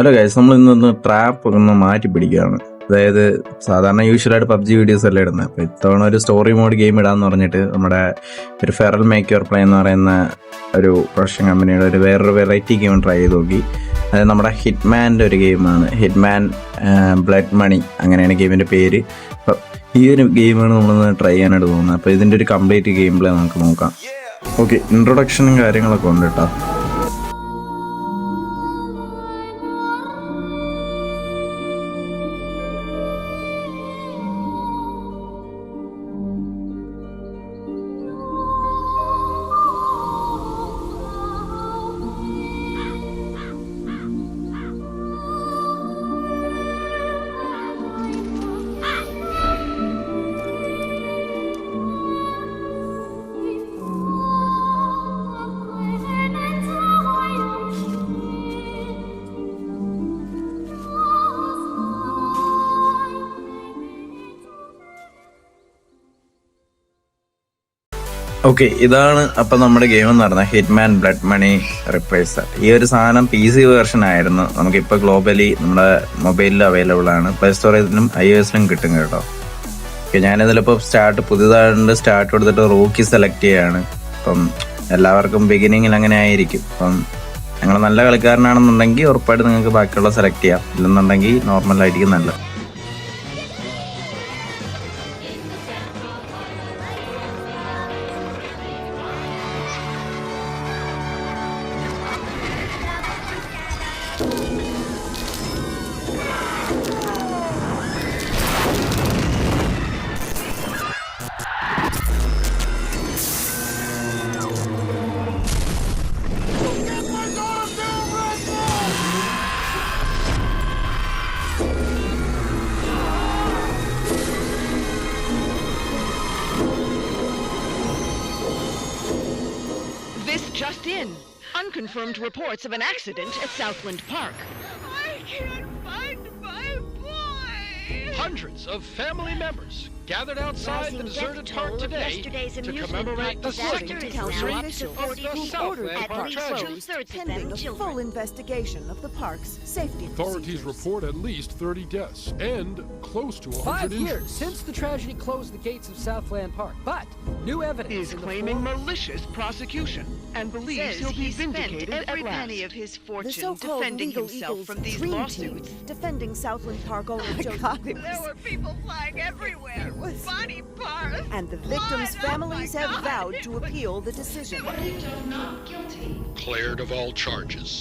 Hello guys, നമ്മൾ ഇന്നൊന്ന് trap ഒന്ന് മാറ്റി പിടിക്കുകയാണ്. അതായത് സാധാരണ യൂഷ്വലായിട്ട് പബ്ജി വീഡിയോസ് അല്ലേ ഇടുന്നത്. അപ്പോൾ ഇത്തവണ ഒരു സ്റ്റോറി മോഡ് ഗെയിം ഇടാന്ന് പറഞ്ഞിട്ട് നമ്മുടെ ഒരു ഫെറൽ മേക്ക് യുവർ പ്ലേ എന്ന് പറയുന്ന ഒരു പ്രൊഡക്ഷൻ കമ്പനിയുടെ വേറൊരു വെറൈറ്റി ഗെയിം ട്രൈ ചെയ്ത് നോക്കി. അതായത് നമ്മുടെ ഹിറ്റ്മാൻ്റെ ഒരു ഗെയിമാണ്, ഹിറ്റ്മാൻ ബ്ലഡ് മണി അങ്ങനെയാണ് ഗെയിമിൻ്റെ പേര്. അപ്പോൾ ഈ ഒരു ഗെയിമാണ് നമ്മളൊന്ന് ട്രൈ ചെയ്യാനായിട്ട് തോന്നുന്നത്. അപ്പോൾ ഇതിൻ്റെ ഒരു കംപ്ലീറ്റ് ഗെയിം പ്ലേ നമുക്ക് നോക്കാം. ഓക്കെ, ഇൻട്രൊഡക്ഷനും കാര്യങ്ങളൊക്കെ ഉണ്ട് കേട്ടോ. ഓക്കെ, ഇതാണ് അപ്പം നമ്മുടെ ഗെയിം എന്ന് പറഞ്ഞാൽ ഹിറ്റ്മാൻ ബ്ലഡ് മണി റിപ്ലേസർ. ഈ ഒരു സാധനം PC വേർഷൻ ആയിരുന്നു. നമുക്കിപ്പോൾ ഗ്ലോബലി നമ്മുടെ മൊബൈലിൽ അവൈലബിൾ ആണ്. പ്ലേ സ്റ്റോറിലും iOS-ലും കിട്ടും കേട്ടോ. ഓക്കെ, ഞാനിതിലിപ്പോൾ പുതിയതായിട്ട് സ്റ്റാർട്ട് കൊടുത്തിട്ട് റൂക്കി സെലക്ട് ചെയ്യാണ്. അപ്പം എല്ലാവർക്കും ബിഗിനിങ്ങിൽ അങ്ങനെ ആയിരിക്കും. അപ്പം നിങ്ങൾ നല്ല കളിക്കാരനാണെന്നുണ്ടെങ്കിൽ ഉറപ്പായിട്ട് നിങ്ങൾക്ക് ബാക്കിയുള്ള സെലക്ട് ചെയ്യാം. ഇല്ലെന്നുണ്ടെങ്കിൽ നോർമലായിരിക്കും നല്ലത്. Just in, unconfirmed reports of an accident at Southland Park. I can't find my boy! Hundreds of family members gathered outside the deserted park today to commemorate the second anniversary of the Southland Park tragedy. Pending a full investigation of the park's safety Authorities procedures. report at least 30 deaths and close to 100 5 injuries. years since the tragedy closed the gates of Southland Park, but new evidence He is in the claiming form- malicious prosecution and believes Says he'll be he spent vindicated every at penny last. of his The fortune so-called defending Legal himself Eagles from these Dream lawsuits. Team defending Southland Park owner Joe. There were people flying everywhere. Body parts. And the victims' blood. families Oh my have God. vowed to appeal the decision. Cleared of all charges.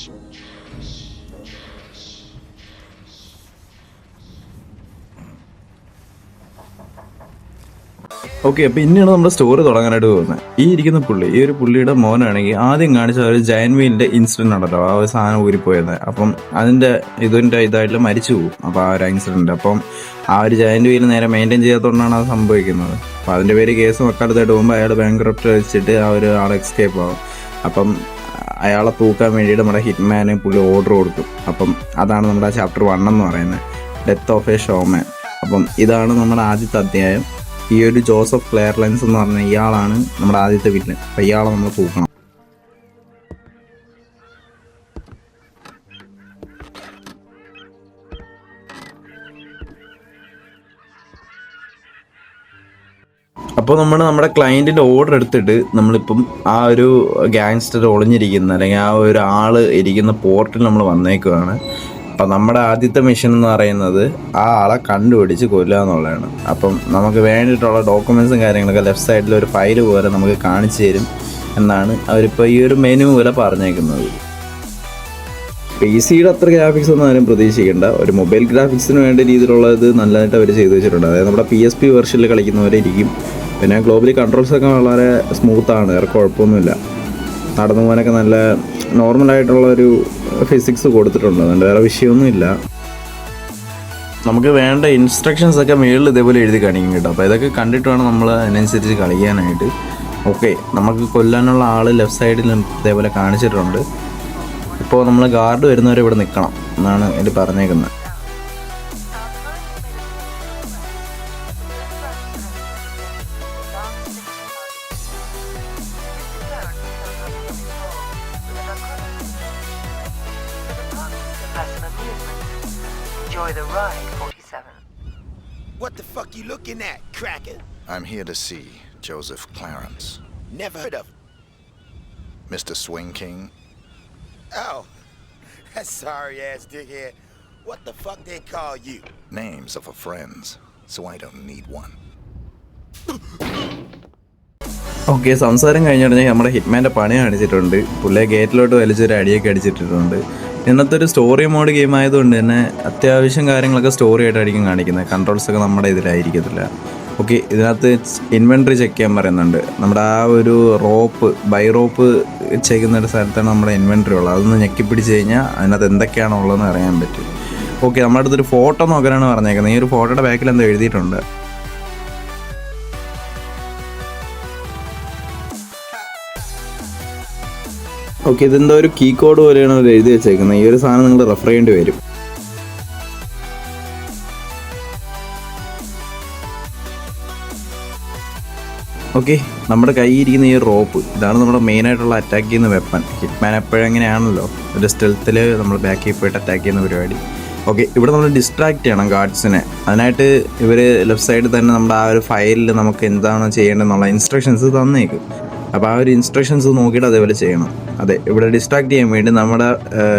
Okay, അപ്പോൾ ഇനിയാണ് നമ്മുടെ story തുടങ്ങാനായിട്ട് പോകുന്നത്. ഈ ഇരിക്കുന്ന പുള്ളി, ഈ ഒരു പുള്ളിയുടെ മോനാണെങ്കിൽ ആദ്യം കാണിച്ച ഒരു ജയൻ വീലിൻ്റെ ഇൻസിഡൻറ്റ് ഉണ്ടല്ലോ, ആ ഒരു സാധനം ഊരിപ്പോയത്. അപ്പം അതിൻ്റെ ഇതായിട്ട് മരിച്ചു പോകും. അപ്പോൾ ആ ഒരു ആക്സിഡൻറ്റ്, അപ്പം ആ ഒരു ജയൻറ്റ് വീൽ നേരെ മെയിൻറ്റെയിൻ ചെയ്യാത്തതുകൊണ്ടാണ് അത് സംഭവിക്കുന്നത്. അപ്പോൾ അതിൻ്റെ പേര് കേസ് വെക്കാലത്തായിട്ട് പോകുമ്പോൾ അയാൾ ബാങ്ക്രപ്റ്റ് വെച്ചിട്ട് ആ ഒരു ആൾ എസ്കേപ്പ് ആവും. അപ്പം അയാളെ തൂക്കാൻ വേണ്ടിയിട്ട് നമ്മുടെ ഹിറ്റ്മാന് പുള്ളി ഓർഡർ കൊടുക്കും. അപ്പം അതാണ് നമ്മുടെ ചാപ്റ്റർ 1 എന്ന് പറയുന്നത്, ഡെത്ത് ഓഫ് എ ഷോമാൻ. അപ്പം ഇതാണ് നമ്മുടെ ആദ്യത്തെ അധ്യായം. ഈ ഒരു ജോസഫ് ക്ലെയർലൻസ് എന്ന് പറഞ്ഞ ഇയാളാണ് നമ്മുടെ ആദ്യത്തെ വില്ലൻ. അപ്പം ഇയാളെ നമ്മൾ തൂക്കണം. അപ്പോൾ നമ്മുടെ ക്ലയൻറ്റിൻ്റെ ഓർഡർ എടുത്തിട്ട് നമ്മളിപ്പം ആ ഒരു ഗാങ്സ്റ്റർ ഒളിഞ്ഞിരിക്കുന്ന അല്ലെങ്കിൽ ആ ഒരു ആൾ ഇരിക്കുന്ന പോർട്ടിൽ നമ്മൾ വന്നേക്കുവാണ്. അപ്പം നമ്മുടെ ആദ്യത്തെ മിഷൻ എന്ന് പറയുന്നത് ആ ആളെ കണ്ടുപിടിച്ച് കൊല്ലുക എന്നുള്ളതാണ്. അപ്പം നമുക്ക് വേണ്ടിയിട്ടുള്ള ഡോക്യുമെൻസും കാര്യങ്ങളൊക്കെ ലെഫ്റ്റ് സൈഡിൽ ഒരു ഫയൽ പോലെ നമുക്ക് കാണിച്ചു തരും എന്നാണ് അവരിപ്പോൾ ഈ ഒരു മെനു പോലെ പറഞ്ഞേക്കുന്നത്. PC അത്ര ഗ്രാഫിക്സ് ഒന്നും ആരും പ്രതീക്ഷിക്കേണ്ട. ഒരു മൊബൈൽ ഗ്രാഫിക്സിന് വേണ്ട രീതിയിലുള്ളത് നല്ലതായിട്ട് അവർ ചെയ്തു വെച്ചിട്ടുണ്ട്. അതായത് നമ്മുടെ PSP വെർഷനിൽ കളിക്കുന്നവരെ ഇരിക്കും. പിന്നെ ഗ്ലോബലി കൺട്രോൾസൊക്കെ വളരെ സ്മൂത്താണ്, വേറെ കുഴപ്പമൊന്നുമില്ല. നടന്നു പോകാനൊക്കെ നല്ല നോർമലായിട്ടുള്ളൊരു ഫിസിക്സ് കൊടുത്തിട്ടുണ്ട്, അതുകൊണ്ട് വേറെ വിഷയമൊന്നുമില്ല. നമുക്ക് വേണ്ട ഇൻസ്ട്രക്ഷൻസ് ഒക്കെ മുകളിൽ ഇതേപോലെ എഴുതി കാണിക്കും കേട്ടോ. അപ്പോൾ ഇതൊക്കെ കണ്ടിട്ട് വേണം നമ്മൾ അതിനനുസരിച്ച് കളിക്കാനായിട്ട്. ഓക്കെ, നമുക്ക് കൊല്ലാനുള്ള ആൾ ലെഫ്റ്റ് സൈഡിൽ ഇതേപോലെ കാണിച്ചിട്ടുണ്ട്. ഇപ്പോൾ നമ്മൾ ഗാർഡ് വരുന്നവരെ ഇവിടെ നിൽക്കണം എന്നാണ് ഇതിൽ പറഞ്ഞേക്കുന്നത്. and amusement. Enjoy the ride, 47. What the fuck you looking at, cracker? I'm here to see Joseph Clarence. Never heard of Mr. Swing King. Oh, that sorry-ass dickhead. What the fuck they call you? Names are for friends, so I don't need one. Okay, സംസാരം കഴിഞ്ഞുടനെ നമ്മുടെ ഹിറ്റ്മാൻ്റെ പണി കാണിച്ചിട്ടുണ്ട്. പുള്ളിയെ ഗേറ്റിലോട്ട് വലിച്ചൊരു അടിയൊക്കെ അടിച്ചിട്ടിട്ടുണ്ട്. ഇന്നത്തെ ഒരു story mode game ആയതുകൊണ്ട് തന്നെ അത്യാവശ്യം കാര്യങ്ങളൊക്കെ സ്റ്റോറി ആയിട്ടായിരിക്കും കാണിക്കുന്നത്. കൺട്രോൾസൊക്കെ നമ്മുടെ ഇതിലായിരിക്കത്തില്ല. ഓക്കെ, ഇതിനകത്ത് ഇൻവെൻട്രി ചെക്ക് ചെയ്യാൻ പറയുന്നുണ്ട്. നമ്മുടെ ആ ഒരു ബൈ റോപ്പ് ചെയ്യുന്ന ഒരു സ്ഥലത്താണ് നമ്മുടെ ഇൻവെൻട്രി ഉള്ളത്. അതൊന്ന് ഞെക്കിപ്പിടിച്ച് കഴിഞ്ഞാൽ അതിനകത്ത് എന്തൊക്കെയാണോ ഉള്ളതെന്ന് അറിയാൻ പറ്റും. ഓക്കെ, നമ്മുടെ അടുത്തൊരു ഫോട്ടോ നോക്കാനാണ് പറഞ്ഞേക്കുന്നത്. ഈ ഒരു ഫോട്ടോയുടെ ബാക്കിൽ എന്തോ എഴുതിയിട്ടുണ്ട്. ഓക്കെ, ഇതെന്തോ ഒരു കീ കോഡ് പോലെയാണ് അവർ എഴുതി വെച്ചേക്കുന്നത്. ഈ ഒരു സാധനം നിങ്ങൾ റെഫർ ചെയ്യേണ്ടി വരും. ഓക്കെ, നമ്മുടെ കയ്യിരിക്കുന്ന ഈ റോപ്പ്, ഇതാണ് നമ്മുടെ മെയിനായിട്ടുള്ള അറ്റാക്ക് ചെയ്യുന്ന വെപ്പൺ. ഹിറ്റ്മാൻ എപ്പോഴും എങ്ങനെയാണല്ലോ, ഒരു സ്റ്റെൽത്തിൽ നമ്മൾ ബാക്കിൽ പോയിട്ട് അറ്റാക്ക് ചെയ്യുന്ന പരിപാടി. ഓക്കെ, ഇവിടെ നമ്മൾ ഡിസ്ട്രാക്ട് ചെയ്യണം ഗാർഡ്സിനെ. അതിനായിട്ട് ഇവർ ലെഫ്റ്റ് സൈഡിൽ തന്നെ നമ്മുടെ ആ ഒരു ഫയലിൽ നമുക്ക് എന്താണ് ചെയ്യേണ്ടതെന്നുള്ള ഇൻസ്ട്രക്ഷൻസ് തന്നേക്കും. അപ്പോൾ ആ ഒരു ഇൻസ്ട്രക്ഷൻസ് നോക്കിയിട്ട് അതേപോലെ ചെയ്യണം. അതെ, ഇവിടെ ഡിസ്ട്രാക്ട് ചെയ്യാൻ വേണ്ടി നമ്മുടെ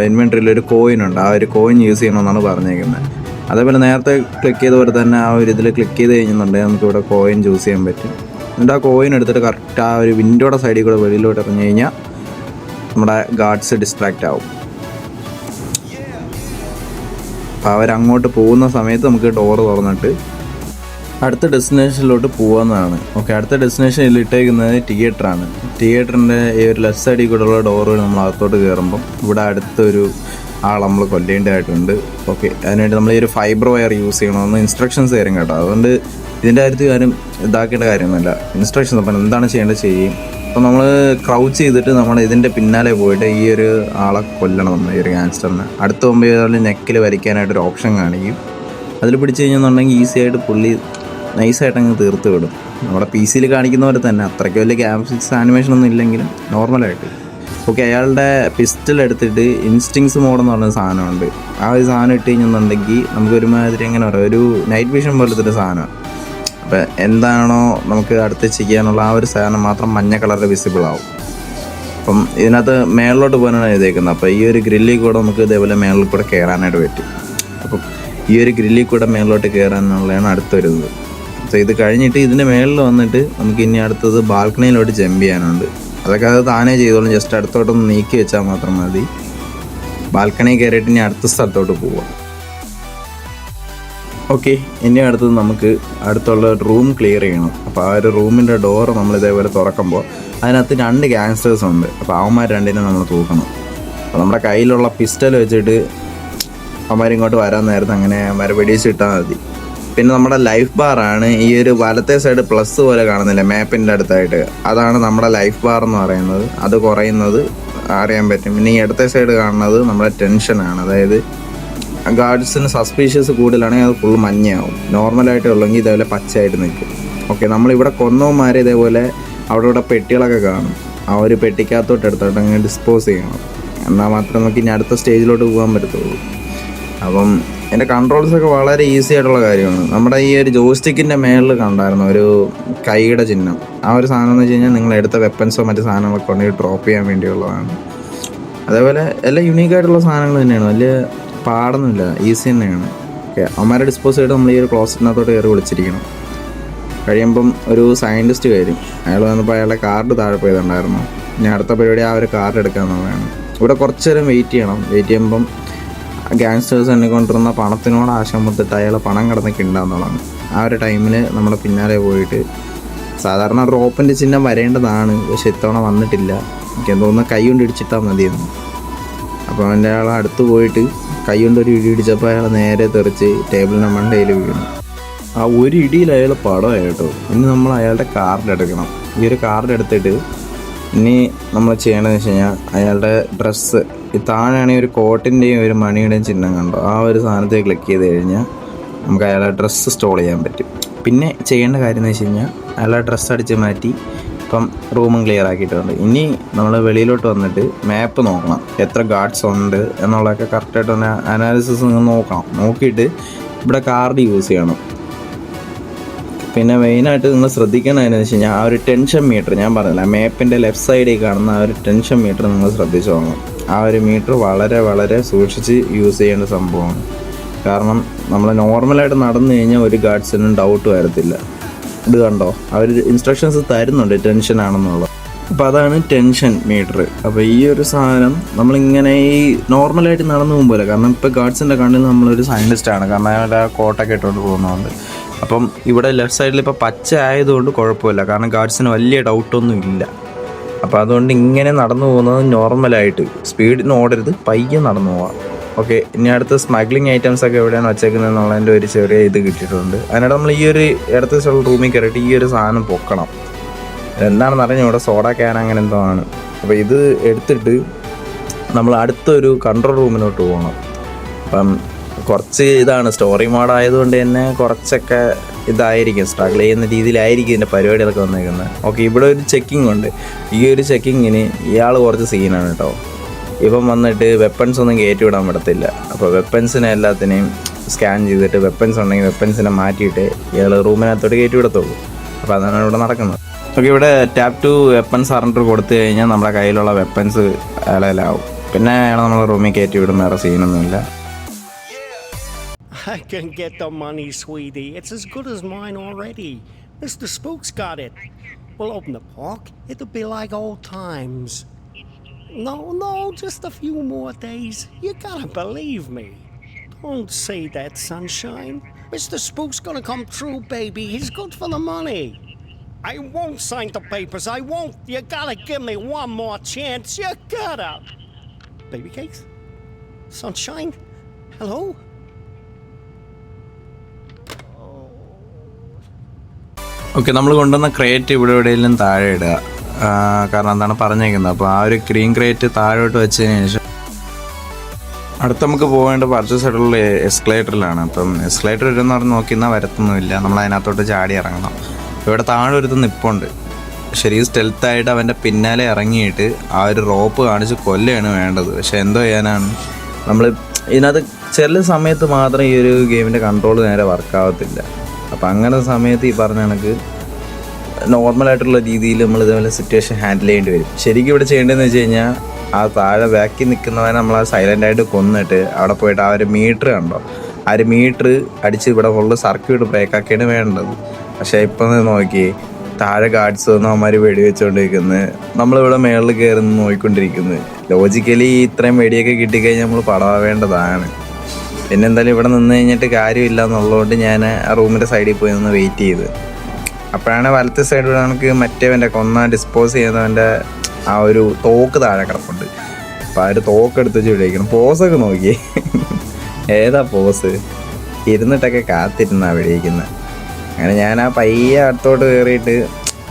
ഇൻവെൻട്രിയിൽ ഒരു കോയിൻ ഉണ്ട്. ആ ഒരു കോയിൻ യൂസ് ചെയ്യണമെന്നാണ് പറഞ്ഞേക്കുന്നത്. അതേപോലെ നേരത്തെ ക്ലിക്ക് ചെയ്ത പോലെ തന്നെ ആ ഒരു ഇതിൽ ക്ലിക്ക് ചെയ്ത് കഴിഞ്ഞിട്ടുണ്ടെങ്കിൽ നമുക്കിവിടെ കോയിൻ ചൂസ് ചെയ്യാൻ പറ്റും. എന്നിട്ട് ആ കോയിൻ എടുത്തിട്ട് കറക്റ്റ് ആ ഒരു വിൻഡോയുടെ സൈഡിൽ കൂടെ വെളിയിലോട്ട് ഇറങ്ങി കഴിഞ്ഞാൽ നമ്മുടെ ഗാർഡ്സ് ഡിസ്ട്രാക്റ്റ് ആവും. അപ്പോൾ അവരങ്ങോട്ട് പോകുന്ന സമയത്ത് നമുക്ക് ഡോറ് തുറന്നിട്ട് അടുത്ത ഡെസ്റ്റിനേഷനിലോട്ട് പോകാവുന്നതാണ്. ഓക്കെ, അടുത്ത ഡെസ്റ്റിനേഷനിൽ ഇട്ടേക്കുന്നത് തിയേറ്ററാണ്. തിയേറ്ററിൻ്റെ ഈ ഒരു ലെഫ്റ്റ് സൈഡിൽ കൂടെയുള്ള ഡോറ് നമ്മൾ അകത്തോട്ട് കയറുമ്പം ഇവിടെ അടുത്തൊരു ആൾ നമ്മൾ കൊല്ലേണ്ടതായിട്ടുണ്ട്. ഓക്കെ, അതിനുവേണ്ടി നമ്മൾ ഈ ഒരു ഫൈബർ വയർ യൂസ് ചെയ്യണമെന്ന് ഇൻസ്ട്രക്ഷൻസ് തരും കേട്ടോ. അതുകൊണ്ട് ഇതിൻ്റെ കാര്യത്തിൽ കാര്യം ഇതാക്കേണ്ട കാര്യമൊന്നുമില്ല. ഇൻസ്ട്രക്ഷൻസ് അപ്പം എന്താണ് ചെയ്യേണ്ടത് ചെയ്യും. അപ്പോൾ നമ്മൾ ക്രൗച്ച് ചെയ്തിട്ട് നമ്മൾ ഇതിൻ്റെ പിന്നാലെ പോയിട്ട് ഈ ഒരു ആളെ കൊല്ലണം. നമ്മൾ ഈ ഒരു ഗാങ്സ്റ്ററിനെ അടുത്ത് പോകുമ്പോൾ നെക്കിൽ വരയ്ക്കാനായിട്ടൊരു ഓപ്ഷൻ കാണിക്കും. അതിൽ പിടിച്ച് കഴിഞ്ഞെന്നുണ്ടെങ്കിൽ ഈസി ആയിട്ട് പുള്ളി നൈസായിട്ട് അങ്ങ് തീർത്ത് വിടും. നമ്മുടെ പി സിയിൽ കാണിക്കുന്ന പോലെ തന്നെ അത്രയ്ക്ക് വലിയ ഗ്രാഫിക്സ് ആനിമേഷൻ ഒന്നും ഇല്ലെങ്കിലും നോർമലായിട്ട്. ഓക്കെ, അയാളുടെ പിസ്റ്റൽ എടുത്തിട്ട് ഇൻസ്റ്റിങ്സ് മോഡെന്ന് പറഞ്ഞ സാധനമുണ്ട്. ആ ഒരു സാധനം ഇട്ട് കഴിഞ്ഞെന്നുണ്ടെങ്കിൽ നമുക്ക് ഒരുമാതിരി എങ്ങനെ പറയാം, ഒരു നൈറ്റ് വിഷൻ പോലത്തെ ഒരു സാധനമാണ്. അപ്പം എന്താണോ നമുക്ക് അടുത്ത് ചെയ്യാനുള്ള ആ ഒരു സാധനം മാത്രം മഞ്ഞ കളറിൽ വിസിബിൾ ആവും. അപ്പം ഇതിനകത്ത് മേളിലോട്ട് പോകാനാണ് എഴുതിയേക്കുന്നത്. അപ്പോൾ ഈ ഒരു ഗ്രില്ലിൽ കൂടെ നമുക്ക് ഇതേപോലെ മേളിൽ കൂടെ കയറാനായിട്ട് പറ്റും. അപ്പം ഈ ഒരു ഗ്രില്ലിൽ കൂടെ മേളിലോട്ട് കയറാനുള്ളതാണ് അടുത്തൊരു ഇത്. സോ ഇത് കഴിഞ്ഞിട്ട് ഇതിൻ്റെ മേളിൽ വന്നിട്ട് നമുക്ക് ഇനി അടുത്തത് ബാൽക്കണിയിലോട്ട് ജമ്പ് ചെയ്യാനുണ്ട്. അതൊക്കെ അത് താനേ ചെയ്തോളും. ജസ്റ്റ് അടുത്തോട്ടൊന്ന് നീക്കി വെച്ചാൽ മാത്രം മതി. ബാൽക്കണി കയറിയിട്ട് ഇനി അടുത്ത സ്ഥലത്തോട്ട് പോവാം. ഓക്കെ, ഇനി അടുത്തത് നമുക്ക് അടുത്തുള്ള റൂം ക്ലിയർ ചെയ്യണം. അപ്പോൾ ആ ഒരു റൂമിൻ്റെ ഡോറ് നമ്മൾ ഇതേപോലെ തുറക്കുമ്പോൾ അതിനകത്ത് 2 ഗാങ്സ്റ്റേഴ്സ് ഉണ്ട്. അപ്പോൾ അവന്മാർ രണ്ടിനെ നമ്മൾ തൂക്കണം. അപ്പോൾ നമ്മുടെ കയ്യിലുള്ള പിസ്റ്റൽ വെച്ചിട്ട് അവന്മാരിങ്ങോട്ട് വരാൻ നേരത്തെ അങ്ങനെ അവന്മാരെ വെടിയിച്ചിട്ടാൽ മതി. പിന്നെ നമ്മുടെ ലൈഫ് ബാറാണ് ഈ ഒരു വലത്തെ സൈഡ് പ്ലസ് പോലെ കാണുന്നില്ല മാപ്പിൻ്റെ അടുത്തായിട്ട്, അതാണ് നമ്മുടെ ലൈഫ് ബാർ എന്ന് പറയുന്നത്. അത് കുറയുന്നത് അറിയാൻ പറ്റും. പിന്നെ ഈ ഇടത്തെ സൈഡ് കാണുന്നത് നമ്മുടെ ടെൻഷനാണ്. അതായത് ഗാർഡ്സിന് സസ്പീഷ്യസ് കൂടുതലാണെങ്കിൽ അത് ഫുൾ മഞ്ഞയാവും. നോർമലായിട്ട് ഉള്ളെങ്കിൽ ഇതേപോലെ പച്ചയായിട്ട് നിൽക്കും. ഓക്കെ, നമ്മളിവിടെ കൊന്നവന്മാരെ ഇതേപോലെ അവിടെ പെട്ടികളൊക്കെ കാണും. ആ ഒരു പെട്ടിക്കകത്തോട്ട് എടുത്തോട്ട് അങ്ങനെ ഡിസ്പോസ് ചെയ്യണം. എന്നാൽ മാത്രമേ നമുക്ക് ഇനി അടുത്ത സ്റ്റേജിലോട്ട് പോകാൻ പറ്റത്തുള്ളൂ. അപ്പം എൻ്റെ കൺട്രോൾസൊക്കെ വളരെ ഈസി ആയിട്ടുള്ള കാര്യമാണ്. നമ്മുടെ ഈ ഒരു ജോയ്സ്റ്റിക്കിൻ്റെ മേളിൽ കണ്ടായിരുന്നു ഒരു കൈയുടെ ചിഹ്നം. ആ ഒരു സാധനം എന്ന് വെച്ച് കഴിഞ്ഞാൽ നിങ്ങൾ എടുത്ത വെപ്പൻസോ മറ്റു സാധനങ്ങളൊക്കെ കൊണ്ടുപോയി ഡ്രോപ്പ് ചെയ്യാൻ വേണ്ടിയുള്ളതാണ്. അതേപോലെ എല്ലാം യുണീക്കായിട്ടുള്ള സാധനങ്ങൾ തന്നെയാണ്. വലിയ പാടൊന്നുമില്ല, ഈസി തന്നെയാണ്. ഓക്കെ, അവന്മാരെ ഡിസ്പോസ് ചെയ്തിട്ട് നമ്മൾ ഈ ഒരു ക്ലോസറ്റിനകത്തോട്ട് കയറി വിളിച്ചിരിക്കണം. കഴിയുമ്പം ഒരു സയൻറ്റിസ്റ്റ് വരും. അയാൾ വന്നപ്പോൾ അയാളുടെ കാർഡ് താഴെ പോയതുണ്ടായിരുന്നു. ഇനി അടുത്ത പരിപാടി ആ ഒരു കാർഡ് എടുക്കാമെന്നുള്ളതാണ്. ഇവിടെ കുറച്ച് നേരം വെയിറ്റ് ചെയ്യണം. വെയിറ്റ് ചെയ്യുമ്പം ഗാങ്സ്റ്റേഴ്സ് എന്നെ കൊണ്ടിരുന്ന പണത്തിനോട് ആശം മുത്തിട്ട് അയാൾ പണം കിടന്നൊക്കെ ഉണ്ടാകുന്നതാണ്. ആ ഒരു ടൈമിൽ നമ്മൾ പിന്നാലെ പോയിട്ട് സാധാരണ റോപ്പിൻ്റെ ചിഹ്നം വരേണ്ടതാണ്, പക്ഷെ ഇത്തവണ വന്നിട്ടില്ല. എനിക്ക് തോന്നുന്നു കൈ കൊണ്ട് ഇടിച്ചിട്ടാൽ മതിയെന്ന്. അപ്പോൾ അവൻ്റെ അയാൾ അടുത്ത് പോയിട്ട് കൈ കൊണ്ട് ഒരു ഇടി ഇടിച്ചപ്പോൾ അയാൾ നേരെ തെറിച്ച് ടേബിളിൻ്റെ മണ്ടയിൽ വീണു. ആ ഒരു ഇടിയിൽ അയാൾ പടമായി കേട്ടോ. ഇനി നമ്മൾ അയാളുടെ കാർഡ് എടുക്കണം. ഈ ഒരു കാർഡ് എടുത്തിട്ട് ഇനി നമ്മൾ ചെയ്യേണ്ടതെന്ന് വെച്ച് കഴിഞ്ഞാൽ അയാളുടെ ഡ്രസ്സ് ഈ താഴെയാണെങ്കിൽ ഒരു കോട്ടിൻ്റെയും ഒരു മണിയുടെയും ചിഹ്നം കണ്ടോ, ആ ഒരു സാധനത്തിൽ ക്ലിക്ക് ചെയ്ത് കഴിഞ്ഞാൽ നമുക്ക് അയാളുടെ ഡ്രസ്സ് സ്റ്റോൾ ചെയ്യാൻ പറ്റും. പിന്നെ ചെയ്യേണ്ട കാര്യം എന്ന് വെച്ച് കഴിഞ്ഞാൽ അയാളുടെ ഡ്രസ്സ് അടിച്ച് മാറ്റി അപ്പം റൂമും ക്ലിയർ ആക്കിയിട്ടുണ്ട്. ഇനി നമ്മൾ വെളിയിലോട്ട് വന്നിട്ട് മാപ്പ് നോക്കണം, എത്ര ഗാർഡ്സ് ഉണ്ട് എന്നുള്ളതൊക്കെ കറക്റ്റായിട്ട് തന്നെ അനാലിസിസ് നിങ്ങൾ നോക്കണം. നോക്കിയിട്ട് ഇവിടെ കാർഡ് യൂസ് ചെയ്യണം. പിന്നെ മെയിനായിട്ട് നിങ്ങൾ ശ്രദ്ധിക്കേണ്ടതെന്ന് വെച്ച് കഴിഞ്ഞാൽ ആ ഒരു ടെൻഷൻ മീറ്റർ ഞാൻ പറഞ്ഞില്ല, മാപ്പിൻ്റെ ലെഫ്റ്റ് സൈഡിൽ കാണുന്ന ആ ഒരു ടെൻഷൻ മീറ്റർ നിങ്ങൾ ശ്രദ്ധിച്ചു നോക്കണം. ആ ഒരു മീറ്റർ വളരെ വളരെ സൂക്ഷിച്ച് യൂസ് ചെയ്യേണ്ട സംഭവമാണ്. കാരണം നമ്മൾ നോർമലായിട്ട് നടന്നു കഴിഞ്ഞാൽ ഒരു ഗാർഡ്സിനും ഡൗട്ട് വരത്തില്ല. ഇത് കണ്ടോ, അവർ ഇൻസ്ട്രക്ഷൻസ് തരുന്നുണ്ട് ടെൻഷൻ ആണെന്നുള്ളത്. അപ്പോൾ അതാണ് ടെൻഷൻ മീറ്റർ. അപ്പോൾ ഈ ഒരു സാധനം നമ്മളിങ്ങനെ ഈ നോർമലായിട്ട് നടന്നു പോകുമ്പോൾ, കാരണം ഇപ്പോൾ ഗാർഡ്സിൻ്റെ കണ്ണിൽ നമ്മളൊരു സയൻറ്റിസ്റ്റാണ്, കാരണം അയാൾ ആ കോട്ടൊക്കെ ഇട്ടുകൊണ്ട് പോകുന്നതുകൊണ്ട്. അപ്പം ഇവിടെ ലെഫ്റ്റ് സൈഡിൽ ഇപ്പോൾ പച്ച ആയതുകൊണ്ട് കുഴപ്പമില്ല, കാരണം ഗാർഡ്സിന് വലിയ ഡൗട്ടൊന്നും ഇല്ല. അപ്പോൾ അതുകൊണ്ട് ഇങ്ങനെ നടന്നു പോകുന്നത് നോർമലായിട്ട് സ്പീഡിന് ഓടരുത്, പയ്യെ നടന്നു പോവാം. ഓക്കെ, ഇനി അടുത്ത സ്മഗ്ലിംഗ് ഐറ്റംസ് ഒക്കെ എവിടെയാണ് വച്ചേക്കുന്നത് എന്നുള്ളതിൻ്റെ ഒരു ചെറിയ ഇത് കിട്ടിയിട്ടുണ്ട്. അതിനായിട്ട് നമ്മൾ ഈ ഒരു ഇടത്തുള്ള റൂമിൽ കയറിയിട്ട് ഈ ഒരു സാധനം പൊക്കണം. എന്താണെന്ന് അറിഞ്ഞാൽ ഇവിടെ സോഡ ക്യാൻ അങ്ങനെ എന്തോ ആണ്. അപ്പോൾ ഇത് എടുത്തിട്ട് നമ്മൾ അടുത്തൊരു കൺട്രോൾ റൂമിലോട്ട് പോകണം. അപ്പം കുറച്ച് ഇതാണ് സ്റ്റോറി മോഡ് ആയതുകൊണ്ട് തന്നെ കുറച്ചൊക്കെ ഇതായിരിക്കും, സ്ട്രഗിൾ ചെയ്യുന്ന രീതിയിലായിരിക്കും ഇതിൻ്റെ പരിപാടികളൊക്കെ വന്നേക്കുന്നത്. ഓക്കെ, ഇവിടെ ഒരു ചെക്കിംഗ് ഉണ്ട്. ഈ ഒരു ചെക്കിങ്ങിന് ഇയാൾ കുറച്ച് സീനാണ് കേട്ടോ. ഇപ്പം വന്നിട്ട് വെപ്പൺസ് ഒന്നും കയറ്റി വിടാൻ പറ്റത്തില്ല. അപ്പോൾ വെപ്പൺസിനെ എല്ലാത്തിനെയും സ്കാൻ ചെയ്തിട്ട് വെപ്പൺസ് ഉണ്ടെങ്കിൽ വെപ്പൺസിനെ മാറ്റിയിട്ട് ഇയാൾ റൂമിനകത്തോട്ട് കയറ്റി വിടത്തുള്ളൂ. അപ്പോൾ അതാണ് ഇവിടെ നടക്കുന്നത്. ഓക്കെ, ഇവിടെ ടാപ്പ് ടു വെപ്പൺ സറണ്ടർ കൊടുത്തു കഴിഞ്ഞാൽ നമ്മുടെ കയ്യിലുള്ള വെപ്പൺസ് അയാളെല്ലാവും. പിന്നെ അയാൾ നമ്മളെ റൂമിൽ കയറ്റി വിടും, വേറെ സീനൊന്നുമില്ല. I can get the money, sweetie. It's as good as mine already. Mr. Spook's got it. We'll open the park. It'll be like old times. No, just a few more days. You gotta believe me. Don't say that, sunshine. Mr. Spook's gonna come true, baby. He's good for the money. I won't sign the papers. I won't. You gotta give me one more chance. You gotta. Baby cakes? Sunshine? Hello? Okay, നമ്മൾ കൊണ്ടുവന്ന crate ഇവിടെ എവിടെയെങ്കിലും താഴെ ഇടുക. കാരണം എന്താണ് പറഞ്ഞേക്കുന്നത്. അപ്പോൾ ആ ഒരു ഗ്രീൻ ക്രേറ്റ് താഴോട്ട് വെച്ചതിന് ശേഷം അടുത്ത് നമുക്ക് പോകേണ്ട പർച്ചേസ് ആയിട്ടുള്ള എസ്കലേറ്ററിലാണ്. അപ്പം എസ്കലേറ്റർ വരുമെന്ന് പറഞ്ഞ് നോക്കിയെന്നാൽ വരത്തൊന്നുമില്ല, നമ്മൾ അതിനകത്തോട്ട് ചാടി ഇറങ്ങണം. ഇവിടെ താഴെ ഒരുത്ത് നിപ്പുണ്ട്. ശരി, സ്റ്റെൽത്തായിട്ട് അവൻ്റെ പിന്നാലെ ഇറങ്ങിയിട്ട് ആ ഒരു റോപ്പ് കാണിച്ച് കൊല്ലുകയാണ് വേണ്ടത്. പക്ഷെ എന്തോ ചെയ്യാനാണ്, നമ്മൾ ഇതിനകത്ത് ചില സമയത്ത് മാത്രം ഈ ഒരു ഗെയിമിൻ്റെ കൺട്രോൾ നേരെ വർക്കാവത്തില്ല. അപ്പം അങ്ങനെ സമയത്ത് ഈ പറഞ്ഞ കണക്ക് നോർമലായിട്ടുള്ള രീതിയിൽ നമ്മൾ ഇതേപോലെ സിറ്റുവേഷൻ ഹാൻഡിൽ ചെയ്യേണ്ടി വരും. ശരിക്കും ഇവിടെ ചെയ്യേണ്ടതെന്ന് വെച്ച് കഴിഞ്ഞാൽ ആ താഴെ ബാക്കി നിൽക്കുന്നവനെ നമ്മൾ ആ സൈലൻ്റായിട്ട് കൊന്നിട്ട് അവിടെ പോയിട്ട് ആ ഒരു മീറ്റർ കണ്ടോ, ആ ഒരു മീറ്റർ അടിച്ച് ഇവിടെ ഫുള്ള് സർക്യൂട്ട് ബ്രേക്കാക്കിയാണ് വേണ്ടത്. പക്ഷേ ഇപ്പം നോക്കി താഴെ ഗാർഡ്സ് വന്ന് അവന്മാർ വെടി വെച്ചുകൊണ്ടിരിക്കുന്നത്, നമ്മളിവിടെ മേളിൽ കയറി നോക്കിക്കൊണ്ടിരിക്കുന്നത്. ലോജിക്കലി ഇത്രയും വെടിയൊക്കെ കിട്ടിക്കഴിഞ്ഞാൽ നമ്മൾ പടവാവേണ്ടതാണ്. പിന്നെ എന്തായാലും ഇവിടെ നിന്ന് കഴിഞ്ഞിട്ട് കാര്യമില്ല എന്നുള്ളതുകൊണ്ട് ഞാൻ ആ റൂമിൻ്റെ സൈഡിൽ പോയി നിന്ന് വെയിറ്റ് ചെയ്ത്. അപ്പോഴാണ് വലത്തെ സൈഡിൽ നമുക്ക് മറ്റേവൻ്റെ കൊന്ന ഡിസ്പോസ് ചെയ്യുന്നവൻ്റെ ആ ഒരു തോക്ക് താഴെ കിടപ്പുണ്ട്. അപ്പോൾ ആ ഒരു തോക്ക് എടുത്ത് വെച്ച് വിളിക്കണം. പോസൊക്കെ നോക്കി, ഏതാ പോസ്, ഇരുന്നിട്ടൊക്കെ കാത്തിരുന്നാണ് വെടിയിക്കുന്നത്. അങ്ങനെ ഞാൻ ആ പയ്യെ അടുത്തോട്ട് കയറിയിട്ട്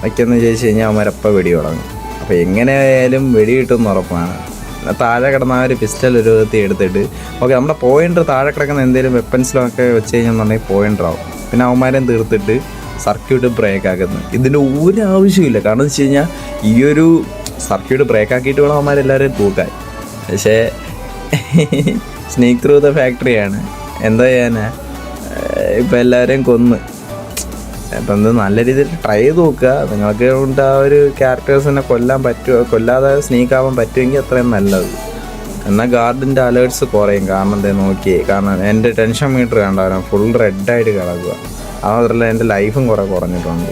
വയ്ക്കുമെന്ന് ചോദിച്ചു കഴിഞ്ഞാൽ അവന്മാരപ്പം വെടി തുടങ്ങും. അപ്പോൾ എങ്ങനെയായാലും വെടി കിട്ടുമെന്ന് ഉറപ്പാണ്. താഴെ കിടന്ന ആ ഒരു പിസ്റ്റൽ ഒരു വിധത്തിൽ എടുത്തിട്ട് ഓക്കെ, നമ്മുടെ പോയിൻ്റർ താഴെ കിടക്കുന്ന എന്തെങ്കിലും വെപ്പൺസിലൊക്കെ വെച്ച് കഴിഞ്ഞാൽ പോയിൻ്ററാവും. പിന്നെ അവന്മാരെയും തീർത്തിട്ട് സർക്യൂട്ട് ബ്രേക്ക് ആക്കുന്നത്. ഇതിൻ്റെ ഒരു ആവശ്യമില്ല. കാരണം എന്ന് വെച്ച് കഴിഞ്ഞാൽ ഈ ഒരു സർക്യൂട്ട് ബ്രേക്ക് ആക്കിയിട്ട് വേണം അവന്മാരെല്ലാവരെയും തൂക്കാൻ. പക്ഷേ സ്നീക്ക് ത്രൂ ദ ഫാക്ടറിയാണ്, എന്താ ചെയ്യാനാ, ഇപ്പം എല്ലാവരെയും കൊന്ന്. അപ്പം ഇത് നല്ല രീതിയിൽ ട്രൈ ചെയ്ത് നോക്കുക. നിങ്ങൾക്ക് കൊണ്ട് ആ ഒരു ക്യാരക്ടേഴ്സിനെ കൊല്ലാൻ പറ്റുമോ, കൊല്ലാതെ സ്നീക്ക് ആവാൻ പറ്റുമെങ്കിൽ അത്രയും നല്ലത്. എന്നാൽ ഗാർഡിൻ്റെ അലേർട്ട്സ് കുറയും. കാരണം എന്താ നോക്കിയേ, കാരണം എൻ്റെ ടെൻഷൻ മീറ്റർ കണ്ടാലും ഫുൾ റെഡായിട്ട് കിടക്കുക. അതുമാത്രമല്ല എൻ്റെ ലൈഫും കുറേ കുറഞ്ഞിട്ടുണ്ട്.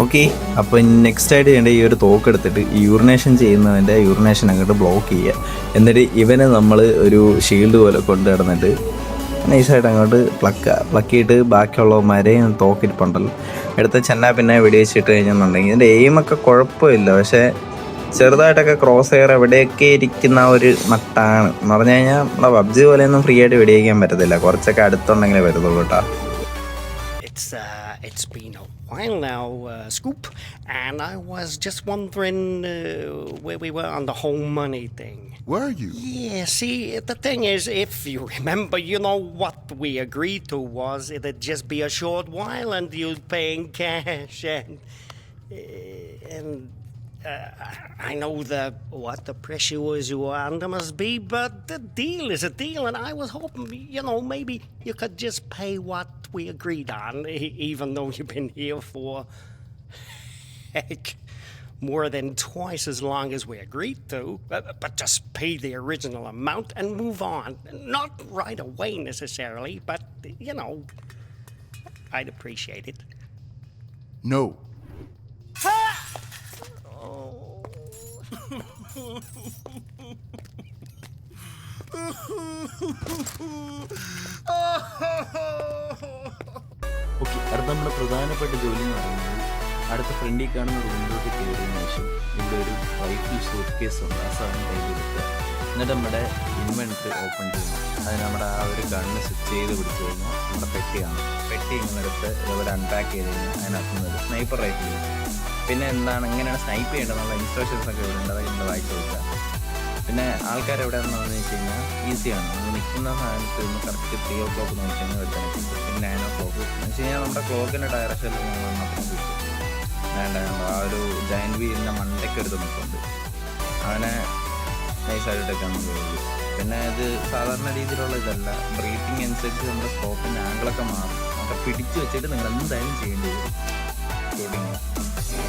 ഓക്കെ, അപ്പോൾ നെക്സ്റ്റ് ആയിട്ട് ചെയ്യേണ്ട ഈ ഒരു തോക്ക് എടുത്തിട്ട് ഈ യൂറിനേഷൻ ചെയ്യുന്നതിൻ്റെ യൂറിനേഷൻ അങ്ങോട്ട് ബ്ലോക്ക് ചെയ്യുക. എന്നിട്ട് ഇവനെ നമ്മൾ ഒരു ഷീൽഡ് പോലെ കൊണ്ട് കിടന്നിട്ട് നൈസായിട്ട് അങ്ങോട്ട് പ്ലക്കിയിട്ട് ബാക്കിയുള്ളവന്മാരെയും തോക്കിരിപ്പുണ്ടല്ലോ എടുത്ത് ചെന്നാ പിന്നെ വെടിവെച്ചിട്ട് കഴിഞ്ഞെന്നുണ്ടെങ്കിൽ ഇതിൻ്റെ എയിമൊക്കെ കുഴപ്പമില്ല. പക്ഷേ ചെറുതായിട്ടൊക്കെ ക്രോസ് എയർ എവിടെയൊക്കെ ഇരിക്കുന്ന ഒരു മട്ടാണ് എന്ന് പറഞ്ഞു കഴിഞ്ഞാൽ നമ്മുടെ പബ്ജി പോലെയൊന്നും ഫ്രീ ആയിട്ട് വെടിവെക്കാൻ പറ്റത്തില്ല, കുറച്ചൊക്കെ അടുത്തുണ്ടെങ്കിലേ വരുന്നുള്ളൂ കേട്ടോ. It's been a while now, Scoop, and I was just wondering where we were on the whole money thing. Were you? Yeah, see, the thing is, if you remember, you know, what we agreed to was it'd just be a short while and you'd pay in cash, And I know the pressures you are under must be, but the deal is a deal, and I was hoping, maybe you could just pay what we agreed on, even though you've been here for, heck, more than twice as long as we agreed to. But just pay the original amount and move on. Not right away necessarily, but, I'd appreciate it. No. Okay, അടുത്ത നമ്മുടെ പ്രധാനപ്പെട്ട ജോലി എന്ന് പറയുന്നത് അടുത്ത ഫ്രണ്ടിൽ കാണുന്ന റൂമിലോട്ട് കയറിയതിനു ശേഷം ഇവിടെ ഒരു റൈഫിൾ സൂട്ട് കേസ് ഉണ്ട്. ആ സാധനം കയ്യിലെടുത്ത് എന്നിട്ട് നമ്മുടെ ഇൻവെൻറ്ററി ഓപ്പൺ ചെയ്യണം. അതിന് നമ്മുടെ ആ ഒരു ഗണ്ണ് സ്വിച്ച് ചെയ്ത് പിടിച്ചു കഴിഞ്ഞാൽ നമ്മുടെ പെട്ടിയാണ്. പെട്ടി ഇങ്ങനെടുത്ത് ഇതുപോലെ അൺപാക്ക് ചെയ്ത് കഴിഞ്ഞാൽ അതിനകത്ത് നിന്ന് ഒരു സ്നൈപ്പർ റൈഫിൾ ചെയ്യും. പിന്നെ എങ്ങനെയാണ് സ്നൈപ്പ് ചെയ്യേണ്ടതെന്നുള്ള ഇൻസ്ട്രക്ഷൻസ് ഒക്കെ ഇവിടെ ഉണ്ട്. അതൊക്കെ വായിച്ചു കൊടുക്കുക. പിന്നെ ആൾക്കാർ എവിടെയാണെന്ന് വെച്ച് കഴിഞ്ഞാൽ ഈസിയാണ്. നമ്മൾ നിൽക്കുന്ന സാധനത്ത് നിന്ന് കറക്റ്റ് 3 o'clock നോക്കിക്കഴിഞ്ഞാൽ വരുത്താൻ കിട്ടും. പിന്നെ 9 o'clock എന്ന് വെച്ച് കഴിഞ്ഞാൽ നമ്മുടെ ക്ലോക്കിൻ്റെ ഡയറക്ഷനിൽ മാത്രം കിട്ടും. വേണ്ട ആ ഒരു ജയൻറ്റ് വീലിൻ്റെ മണ്ടയ്ക്ക് എടുത്ത് നിൽക്കുന്നുണ്ട്. അവനെ നൈസായിട്ടൊക്കെ നമ്മൾ പോകും. പിന്നെ ഇത് സാധാരണ രീതിയിലുള്ള ഇതല്ല. ബ്രീത്തിങ് അനുസരിച്ച് നമ്മുടെ സ്കോപ്പിൻ്റെ ആംഗിളൊക്കെ മാറും. അതൊക്കെ പിടിച്ചു വെച്ചിട്ട് നിങ്ങൾ എന്തായാലും ചെയ്യേണ്ടി വരും ഷൂട്ടിങ്.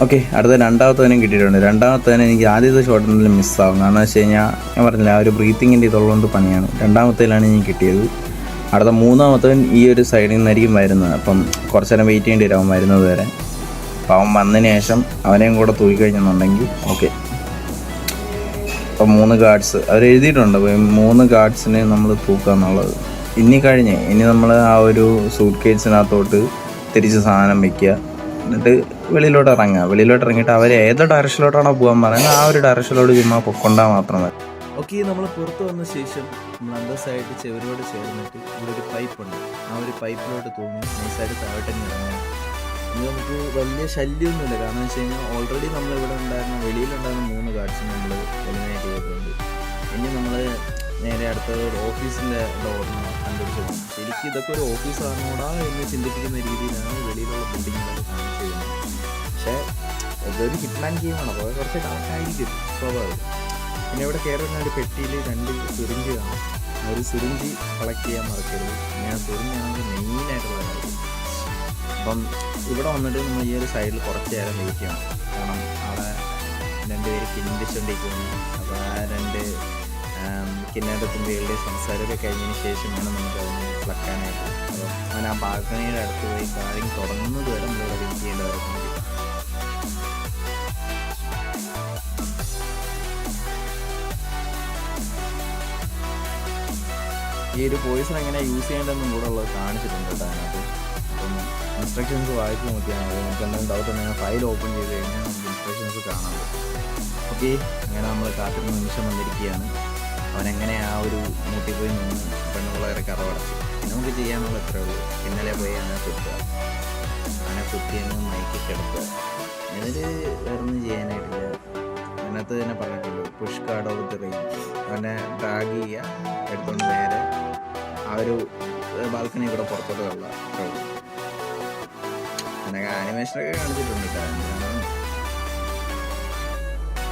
ഓക്കെ, അടുത്ത രണ്ടാമത്തവനും കിട്ടിയിട്ടുണ്ട്. രണ്ടാമത്തവന് എനിക്ക് ആദ്യത്തെ ഷോട്ടിൽ മിസ്സാവും. കാരണം എന്ന് വെച്ച് കഴിഞ്ഞാൽ ഞാൻ പറഞ്ഞില്ല, ആ ഒരു ബ്രീത്തിങ്ങിൻ്റെ ഇതുള്ളതുകൊണ്ട് പണിയാണ്. രണ്ടാമത്തേലാണ് എനിക്ക് കിട്ടിയത്. അടുത്ത മൂന്നാമത്തവൻ ഈ ഒരു സൈഡിൽ നിന്നായിരിക്കും വരുന്നത്. അപ്പം കുറച്ച് നേരം വെയിറ്റ് ചെയ്യേണ്ടി വരും അവൻ വരുന്നത് വരെ. അപ്പം അവൻ വന്നതിന് ശേഷം അവനെയും കൂടെ തൂക്കിക്കഴിഞ്ഞെന്നുണ്ടെങ്കിൽ ഓക്കെ. അപ്പം 3 ഗാർഡ്സ് അവർ എഴുതിയിട്ടുണ്ട്. അപ്പം 3 ഗാർഡ്സിനെ നമ്മൾ തൂക്കുക എന്നുള്ളത്. ഇനി നമ്മൾ ആ ഒരു സൂട്ട് കേസിനകത്തോട്ട് തിരിച്ച് സാധനം വയ്ക്കുക. എന്നിട്ട് വെളിയിലോട്ട് ഇറങ്ങിയിട്ട് അവർ ഏത് ഡയറക്ഷനിലോട്ടാണോ പോകാൻ പറയുന്നത് ആ ഒരു ഡയറക്ഷനിലോട്ട് ചുമ്മാ പൊക്കൊണ്ടാൽ മാത്രം മതി. ഓക്കെ, നമ്മൾ പുറത്ത് വന്ന ശേഷം നമ്മൾ അന്തസ്സായിട്ട് ചെവരോട് ചേർന്നിട്ട് ഇവിടെ ഒരു പൈപ്പുണ്ട്. ആ ഒരു പൈപ്പിലോട്ട് തൂങ്ങി നൈസായിട്ട് താഴോട്ട് ഇറങ്ങാൻ. ഇനി നമുക്ക് വലിയ ശല്യമൊന്നുമില്ല. കാരണം എന്ന് വെച്ച് കഴിഞ്ഞാൽ ഓൾറെഡി നമ്മളിവിടെ വെളിയിലുണ്ടായിരുന്ന 3 ഗാർഡ്സും നമ്മൾ എലിമിനേറ്റ് ചെയ്തിട്ടുണ്ട്. ഇനി നമ്മൾ നേരെ അടുത്തത് ഒരു ഓഫീസിൻ്റെ ഡോറിന് കണ്ടുപിടിച്ച് പോകണം. ശരിക്കും ഇതൊക്കെ ഒരു ഓഫീസാണോടാ എന്ന് ചിന്തിപ്പിക്കുന്ന രീതിയിലാണ് വെളിയിലുള്ള ബിൽഡിങ്ങുകളൊക്കെ കാണിച്ചു ചെയ്യുന്നത്. പക്ഷേ ഇതൊരു ഹിറ്റ്മാൻ ഗെയിമാണ്. അപ്പോൾ കുറച്ച് ഡാർക്കായിരിക്കും സ്വാഭാവികം. പിന്നെ ഇവിടെ കയറുന്ന ഒരു പെട്ടിയിൽ 2 സിറിഞ്ച് കാണും. ആ ഒരു സിറിഞ്ച് കളക്ട് ചെയ്യാൻ മറക്കരുത്. ഞാൻ സിറിഞ്ചാണെങ്കിൽ മെയിനായിട്ടുള്ള കാര്യം. അപ്പം ഇവിടെ വന്നിട്ട് നമ്മൾ ഈ ഒരു സൈഡിൽ കുറച്ച് നേരം വെയിറ്റ് ചെയ്യണം. കാരണം അവിടെ 2 പേര് കിണ്ടിച്ചുകൊണ്ടിരിക്കുന്നു. അപ്പോൾ ആ 2 കിന്നയുടെ തുമ്പികളുടെ സംസാരമൊക്കെ കഴിഞ്ഞതിന് ശേഷം വേണം നമുക്ക് അതിന് പ്ലക്കാനായിട്ട്. അപ്പോൾ അവൻ ആ ബാൽക്കണിയുടെ അടുത്ത് പോയി കാര്യം തുടങ്ങുന്നത് വരെ നമ്മൾ വെയിറ്റ് ചെയ്യേണ്ടതായിരുന്നു. ഈ ഒരു പോയിസൺ എങ്ങനെ യൂസ് ചെയ്യേണ്ടതെന്നും കൂടെ ഉള്ളത് കാണിച്ചിട്ടുണ്ട് കേട്ടോ അതിനകത്ത്. അപ്പം ഇൻസ്ട്രക്ഷൻസ് വായിച്ച് നോക്കിയാൽ മതി. നമുക്ക് എന്തെങ്കിലും ഡൗട്ട് ഉണ്ടെങ്കിൽ ഫയൽ ഓപ്പൺ ചെയ്ത് കഴിഞ്ഞാൽ നമുക്ക് ഇൻസ്ട്രക്ഷൻസ് കാണാൻ പറ്റും. ഓക്കെ, അങ്ങനെ നമ്മൾ കാത്തിരുന്ന നിമിഷം വന്നിരിക്കുകയാണ്. അവനെങ്ങനെ ആ ഒരു മൂട്ടി പോയി നിന്ന് പെണ്ണുകളെ കറവടച്ചു. പിന്നെ നമുക്ക് ചെയ്യാനുള്ള എത്രയേ ഉള്ളൂ. പിന്നലെ പോയി അവനെ കുത്തുക, അവനെ കുത്തിയെന്ന് മയക്കി കിടത്തുക. ഇതിൽ വേറൊന്നും ചെയ്യാനായിട്ടില്ല. അതിനകത്ത് തന്നെ പറഞ്ഞിട്ടുണ്ട് push card of the range. അവനെ ഡ്രാഗ് ചെയ്യുക, എടുത്തുകൊണ്ട് നേരെ ആ ഒരു ബാൽക്കണി കൂടെ പുറത്തോട്ട് തള്ള. അത്രേ ഉള്ളൂ. അങ്ങനെയൊക്കെ ആനിമേഷനൊക്കെ കാണിച്ചിട്ടുണ്ട് കാരണം.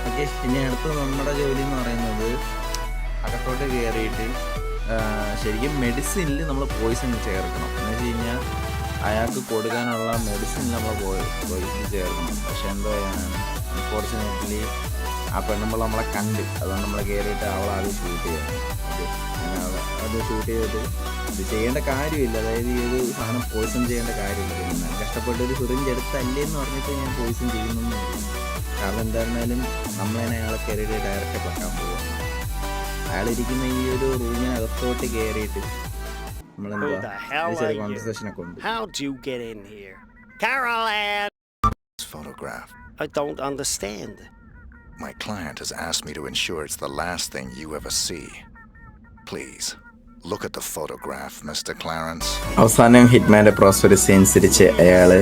ഓക്കെ, ഇനി അടുത്ത് നമ്മുടെ ജോലി എന്ന് പറയുന്നത് അകത്തോട്ട് കയറിയിട്ട് ശരിക്കും മെഡിസിനിൽ നമ്മൾ പോയിസൺ ചേർക്കണം. എന്ന് വെച്ച് കഴിഞ്ഞാൽ അയാൾക്ക് കൊടുക്കാനുള്ള മെഡിസിനിൽ നമ്മൾ പോയിസൺ ചേർക്കണം. പക്ഷെ എന്തോ അൺഫോർച്ചുനേറ്റ്ലി ആ പെണ്ണുമ്പോൾ നമ്മളെ കണ്ട്, അതുകൊണ്ട് നമ്മൾ കയറിയിട്ട് അവളാദ്യം ഷൂട്ട് ചെയ്യണം. ഓക്കെ, അങ്ങനെ അത് ഷൂട്ട് ചെയ്തിട്ട് ഇത് ചെയ്യേണ്ട കാര്യമില്ല. അതായത് ഈ ഒരു സാധനം പോയിസൺ ചെയ്യേണ്ട കാര്യമില്ല. പിന്നെ കഷ്ടപ്പെട്ട് ഒരു സിറിഞ്ച് എടുത്തല്ലേ എന്ന് പറഞ്ഞിട്ട് ഞാൻ പോയിസൺ ചെയ്യുന്നൊന്നും അറിയില്ല. കാരണം എന്തായിരുന്നാലും നമ്മളതിനെ അയാളെ കയറിയിട്ട് ഡയറക്റ്റ് വെക്കാൻ പോകും. അയാളിരിക്കുന്ന ഈ ഒരു റൂമിനകത്തോട്ട് കയറിയിട്ട് നമ്മളെന്താ ചെറിയ കോൺവെർസേഷനൊക്കെ ഉണ്ട്. Photograph. I don't understand. My client has asked me to ensure it's the last thing you ever see. Please, look at the photograph, Mr. Clarence. അവസാനം ഹിറ്റ്മാൻ്റെ പ്രോസ്പെറിറ്റി അനുസരിച്ച് അയാൾ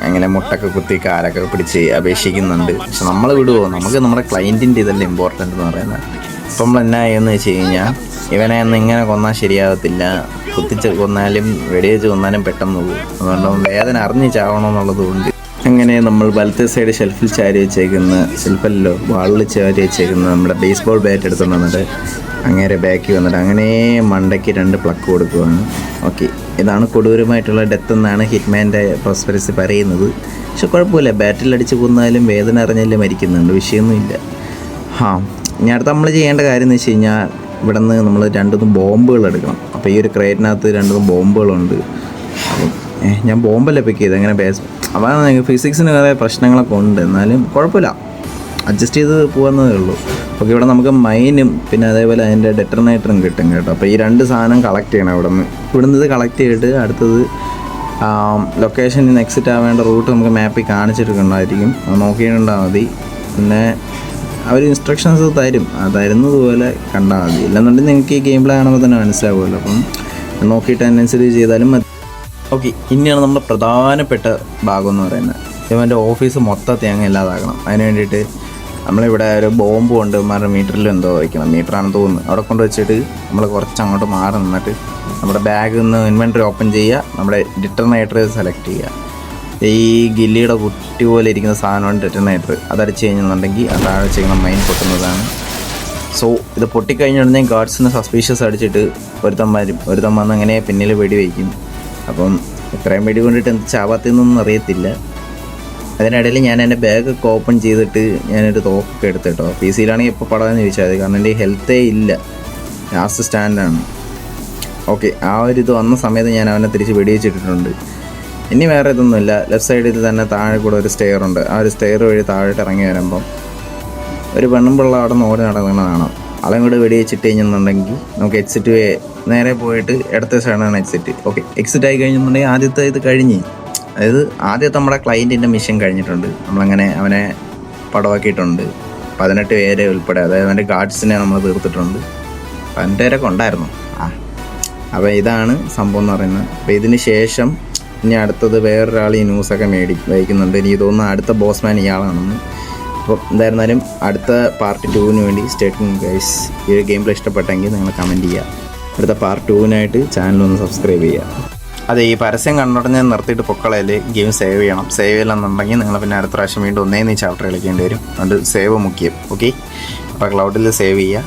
അങ്ങനെ മുട്ടൊക്കെ കുത്തി കാലൊക്കെ പിടിച്ച് അപേക്ഷിക്കുന്നുണ്ട്. പക്ഷെ നമ്മൾ വിടുമോ? നമുക്ക് നമ്മുടെ ക്ലയൻറ്റിൻ്റെ ഇതല്ലേ ഇമ്പോർട്ടൻ്റ് എന്ന് പറയുന്നത്. അപ്പം നമ്മൾ എന്നാ എന്ന് വെച്ച് കഴിഞ്ഞാൽ ഇവനെ ഒന്നും ഇങ്ങനെ കൊന്നാൽ ശരിയാകത്തില്ല. കുത്തിച്ച് കൊന്നാലും വെടിവെച്ച് കൊന്നാലും പെട്ടെന്ന് പോകും. അതുകൊണ്ട് വേദന അറിഞ്ഞ് ചാവണമെന്നുള്ളത് കൊണ്ട് അങ്ങനെ നമ്മൾ വലത്തെ സൈഡ് ഷെൽഫിൽ ചാരി വെച്ചേക്കുന്ന ഷെൽഫല്ലോ വാളിൽ ചാരി വെച്ചേക്കുന്ന നമ്മുടെ ബേസ്ബോൾ ബാറ്റ് എടുത്തുകൊണ്ട് വന്നിട്ട് അങ്ങനെ ബാക്കി വന്നിട്ട് അങ്ങനെ മണ്ടയ്ക്ക് 2 പ്ലക്ക് കൊടുക്കുകയാണ്. ഓക്കെ, ഇതാണ് കൊടൂരമായിട്ടുള്ള ഡെത്ത് എന്നാണ് ഹിറ്റ്മാൻ്റെ പ്രോസ്പെറസി പറയുന്നത്. പക്ഷെ കുഴപ്പമില്ല, ബാറ്റിലടിച്ച് കൊന്നാലും വേദന അറിഞ്ഞല്ലേ മരിക്കുന്നുണ്ട്, വിഷയമൊന്നുമില്ല. ഇനി അടുത്ത് നമ്മൾ ചെയ്യേണ്ട കാര്യം എന്ന് വെച്ച് കഴിഞ്ഞാൽ ഇവിടെ നിന്ന് നമ്മൾ 2 ബോംബുകൾ എടുക്കണം. അപ്പോൾ ഈ ഒരു ക്രേറ്റിനകത്ത് 2 ബോംബുകളുണ്ട്. അപ്പം ഞാൻ ബോംബല്ല പിക്ക് ചെയ്ത് അങ്ങനെ അപ്പോൾ ഫിസിക്സിന് കുറേ പ്രശ്നങ്ങളൊക്കെ ഉണ്ട്, എന്നാലും കുഴപ്പമില്ല, അഡ്ജസ്റ്റ് ചെയ്ത് പോകുന്നതേ ഉള്ളൂ. ഓക്കെ, ഇവിടെ നമുക്ക് മൈനും പിന്നെ അതേപോലെ അതിൻ്റെ ഡെറ്റർനേറ്ററും കിട്ടും കേട്ടോ. അപ്പോൾ ഈ 2 സാധനം കളക്ട് ചെയ്യണം ഇവിടുന്ന് ഇത് കളക്ട് ചെയ്തിട്ട് അടുത്തത് ലൊക്കേഷനിൽ നിന്ന് എക്സിറ്റ് ആവേണ്ട റൂട്ട് നമുക്ക് മാപ്പിൽ കാണിച്ചിട്ടുണ്ടായിരിക്കും, അത് നോക്കിയിട്ടുണ്ടാൽ മതി. പിന്നെ അവർ ഇൻസ്ട്രക്ഷൻസ് തരും, തരുന്നതുപോലെ കണ്ടാൽ മതി. ഇല്ലെന്നുണ്ടെങ്കിൽ നിങ്ങൾക്ക് ഈ ഗെയിം പ്ലേ കാണുമ്പോൾ തന്നെ മനസ്സിലാവുമല്ലോ. അപ്പം നോക്കിയിട്ട് അതിനനുസരിച്ച് ചെയ്താലും മതി. ഓക്കെ, ഇനിയാണ് നമ്മുടെ പ്രധാനപ്പെട്ട ഭാഗം എന്ന് പറയുന്നത്. ഇവൻ്റെ ഓഫീസ് മൊത്തത്തിൽ അങ്ങ് ഇല്ലാതാക്കണം. അതിന് വേണ്ടിയിട്ട് നമ്മളിവിടെ ഒരു ബോംബ് കൊണ്ട് മാറി മീറ്ററിൽ എന്തോ വയ്ക്കണം, മീറ്ററാണെന്ന് തോന്നുന്നു. അവിടെ കൊണ്ട് വെച്ചിട്ട് നമ്മൾ കുറച്ച് അങ്ങോട്ട് മാറി നിന്നിട്ട് നമ്മുടെ ബാഗിൽ നിന്ന് ഇൻവെൻറ്ററി ഓപ്പൺ ചെയ്യുക, നമ്മുടെ ഡിറ്റർനേറ്റർ സെലക്ട് ചെയ്യുക. ഈ ഗില്ലിയുടെ കുട്ടി പോലെ ഇരിക്കുന്ന സാധനമാണ് ഡിറ്റർനേറ്റർ. അതടിച്ച് കഴിഞ്ഞെന്നുണ്ടെങ്കിൽ ആ താഴെ ചെയ്യുന്ന മൈൻ പൊട്ടുന്നതാണ്. സോ ഇത് പൊട്ടിക്കഴിഞ്ഞുണ്ടെങ്കിൽ ഗാർഡ്സിന് സസ്പീഷ്യസ് അടിച്ചിട്ട് ഒരുത്തം വന്ന് അങ്ങനെ പിന്നിൽ വെടി വയ്ക്കും. അപ്പം ഇത്രയും വെടി കൊണ്ടിട്ട് എന്ത് ചാവാത്തെന്നൊന്നും അറിയത്തില്ല. അതിനിടയിൽ ഞാൻ എൻ്റെ ബാഗൊക്കെ ഓപ്പൺ ചെയ്തിട്ട് ഞാനൊരു തോക്കൊക്കെ എടുത്തിട്ടോ. പി സിയിലാണെങ്കിൽ ഇപ്പോൾ പടാമെന്ന് ചോദിച്ചാൽ മതി, കാരണം എൻ്റെ ഹെൽത്തേ ഇല്ല, ലാസ്റ്റ് സ്റ്റാൻഡാണ്. ഓക്കെ, ആ ഒരു ഇത് വന്ന സമയത്ത് ഞാൻ അവനെ തിരിച്ച് വെടിവെച്ചിട്ടിട്ടുണ്ട്. ഇനി വേറെ ഇതൊന്നുമില്ല. ലെഫ്റ്റ് സൈഡിൽ തന്നെ താഴെ കൂടെ ഒരു സ്റ്റെയർ ഉണ്ട്. ആ ഒരു സ്റ്റെയർ വഴി താഴോട്ട് ഇറങ്ങി വരുമ്പം ഒരു പെണ്ണുമ്പിള്ള അവിടെ നിന്ന് ഓടി നടക്കുന്നതാണ്. അതും കൂടെ വെടിവെച്ചിട്ട് കഴിഞ്ഞെന്നുണ്ടെങ്കിൽ നമുക്ക് എക്സിറ്റ് നേരെ പോയിട്ട് ഇടത്തെ സൈഡാണ് എക്സിറ്റ്. ഓക്കെ, എക്സിറ്റ് ആയി കഴിഞ്ഞെന്നുണ്ടെങ്കിൽ ആദ്യത്തെ ഇത് കഴിഞ്ഞ്, അതായത് ആദ്യത്തെ നമ്മുടെ ക്ലയൻറ്റിൻ്റെ മിഷൻ കഴിഞ്ഞിട്ടുണ്ട്. നമ്മളങ്ങനെ അവനെ പടവാക്കിയിട്ടുണ്ട്. 18 പേരെ ഉൾപ്പെടെ, അതായത് അവൻ്റെ ഗാർഡ്സിനെ നമ്മൾ തീർത്തിട്ടുണ്ട്. 18 പേരൊക്കെ ഉണ്ടായിരുന്നു. അപ്പോൾ ഇതാണ് സംഭവം എന്ന് പറയുന്നത്. അപ്പോൾ ഇതിന് ശേഷം ഇനി അടുത്തത് വേറൊരാൾ ഈ ന്യൂസൊക്കെ വഹിക്കുന്നുണ്ട്. എനിക്ക് തോന്നുന്നു അടുത്ത ബോസ്മാൻ ഇയാളാണെന്ന്. അപ്പോൾ എന്തായിരുന്നാലും അടുത്ത പാർട്ട് 2-ന് വേണ്ടി സ്റ്റേ ട്യൂൺ ഗൈസ്. ഈ ഒരു ഗെയിം പ്ലേ ഇഷ്ടപ്പെട്ടെങ്കിൽ നിങ്ങൾ കമൻറ്റ് ചെയ്യുക. അടുത്ത പാർട്ട് 2-നായിട്ട് ചാനലൊന്ന് സബ്സ്ക്രൈബ് ചെയ്യുക. അതെ, ഈ പരസ്യം കണ്ടോടനെ നിർത്തിയിട്ട് പൊക്കളയിൽ ഗെയിം സേവ് ചെയ്യണം. സേവ് ചെയ്യില്ലെന്നുണ്ടെങ്കിൽ നിങ്ങൾ പിന്നെ അടുത്ത പ്രാവശ്യം വീണ്ടും ഒന്നേന്ന് ഈ ചാപ്റ്റർ കളിക്കേണ്ടി വരും. അതുകൊണ്ട് സേവ് മുഖ്യം. ഓക്കെ, അപ്പോൾ ക്ലൗഡിൽ സേവ് ചെയ്യുക.